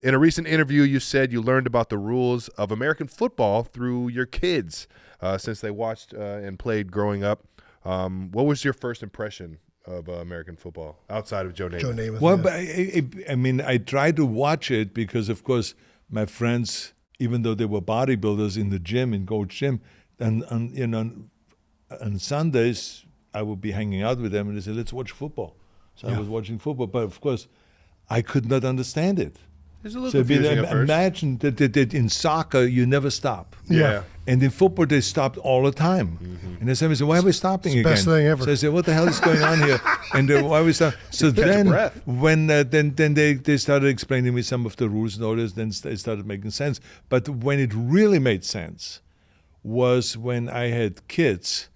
In a recent interview, you said you learned about the rules of American football through your kids since they watched and played growing up. What was your first impression of American football outside of Joe Namath? Well, but I tried to watch it because, of course, my friends, even though they were bodybuilders in the gym, in Gold's Gym, and on Sundays, I would be hanging out with them and they said, let's watch football. So I was watching football, but of course, I could not understand it. There's a little confusing at first. Imagine that in soccer, you never stop. Yeah. And in football, they stopped all the time. Mm-hmm. And then somebody said, why are we stopping again? Best thing ever. So I said, what the hell is going on here? And why are we stopping? So then, when then they started explaining me some of the rules and all this, then it started making sense. But when it really made sense was when I had kids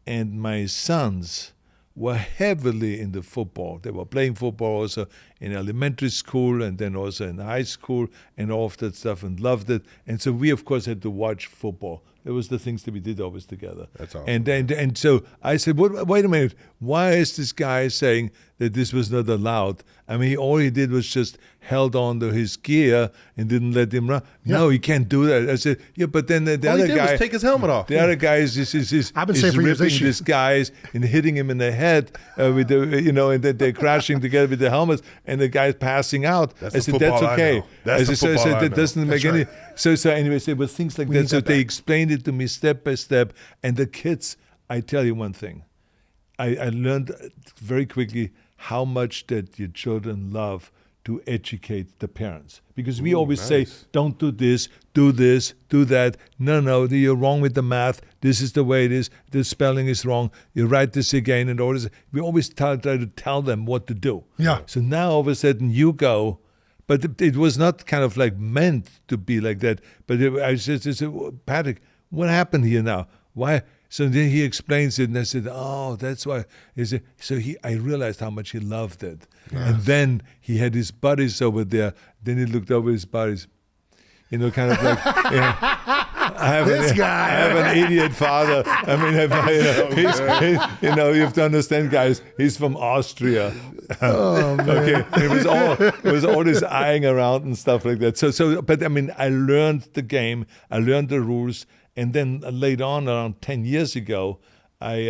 and my sons were heavily into football. They were playing football also in elementary school and then also in high school and all of that stuff and loved it. And so we, of course, had to watch football. It was the things that we did always together. That's awesome. And so I said, wait a minute. Why is this guy saying that this was not allowed? I mean, all he did was just held on to his gear and didn't let him run. Yeah. No, he can't do that. I said, yeah, but then the all other he did guy was take his helmet off. The other guy is ripping this guy and hitting him in the head with the and then they're crashing together with the helmets and the guy's passing out. That's I said, that's okay. That doesn't make any. So anyway, there were things like that. So they explained it to me step by step. And the kids, I tell you one thing, I learned very quickly how much that your children love to educate the parents. Because we always say, don't do this, do that. No, you're wrong with the math. This is the way it is. The spelling is wrong. You write this again and all this. We always try to tell them what to do. Yeah. So now all of a sudden you go, but it was not kind of like meant to be like that. But I said, Patrick, what happened here now? Why? So then he explains it, and I said, oh, that's why. I realized how much he loved it. Yes. And then he had his buddies over there. Then he looked over his buddies, kind of like, I have an idiot father. I mean, you have to understand, guys, he's from Austria. Oh, man. Okay, it was all this eyeing around and stuff like that. But I mean, I learned the game, I learned the rules, and then later on, around 10 years ago, I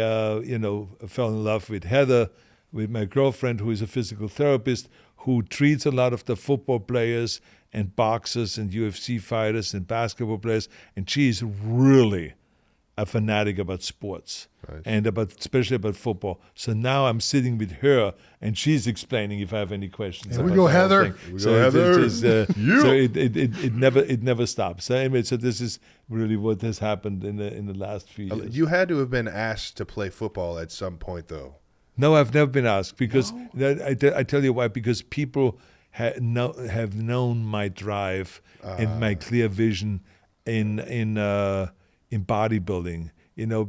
fell in love with Heather, with my girlfriend, who is a physical therapist, who treats a lot of the football players and boxers and UFC fighters and basketball players, and she's really a fanatic about sports. Nice. And especially about football. So now I'm sitting with her, and she's explaining if I have any questions. Here we go, Heather. It never stops. So anyway, so this is really what has happened in the last few years. You had to have been asked to play football at some point, though. No, I've never been asked because I tell you why. Because people have known my drive and my clear vision in bodybuilding.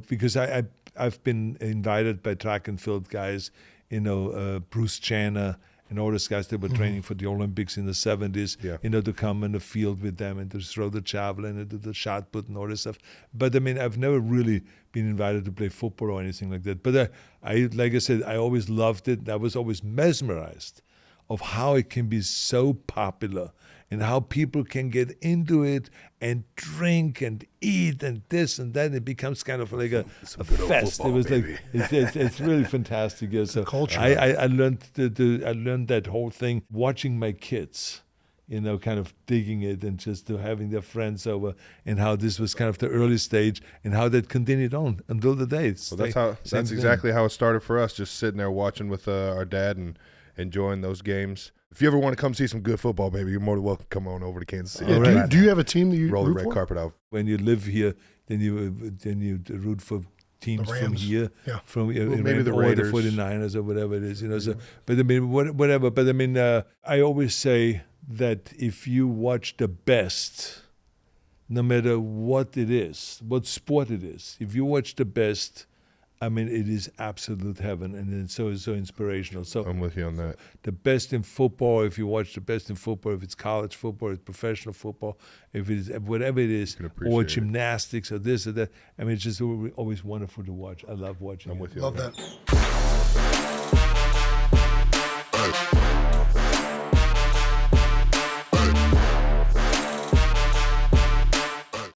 Because I've been invited by track and field guys, Bruce Channer and all those guys that were training for the Olympics in the 70s, to come in the field with them and to throw the javelin and do the shot put and all this stuff. But I mean, I've never really been invited to play football or anything like that. But like I said, I always loved it. I was always mesmerized of how it can be so popular and how people can get into it and drink and eat and this and that. It becomes kind of like a fest. Football, it was baby. It's really fantastic. Yeah. So culture. I learned that whole thing watching my kids, kind of digging it and just having their friends over, and how this was kind of the early stage and how that continued on until the day. Well, that's exactly how it started for us. Just sitting there watching with our dad and enjoying those games. If you ever want to come see some good football, baby, you're more than welcome to come on over to Kansas City. Yeah, do you have a team that you roll root the red for? carpet out? When you live here, then you root for teams from here, from maybe the Raiders, or the 49ers, or whatever it is. So, but I mean, whatever. But I mean, I always say that if you watch the best, no matter what it is, what sport it is, if you watch the best, I mean, it is absolute heaven, and it's so inspirational. So I'm with you on that. The best in football, if you watch the best in football, if it's college football, it's professional football, if it is whatever it is, or gymnastics or this or that, I mean, it's just always wonderful to watch. I love watching. I'm with you. Love that.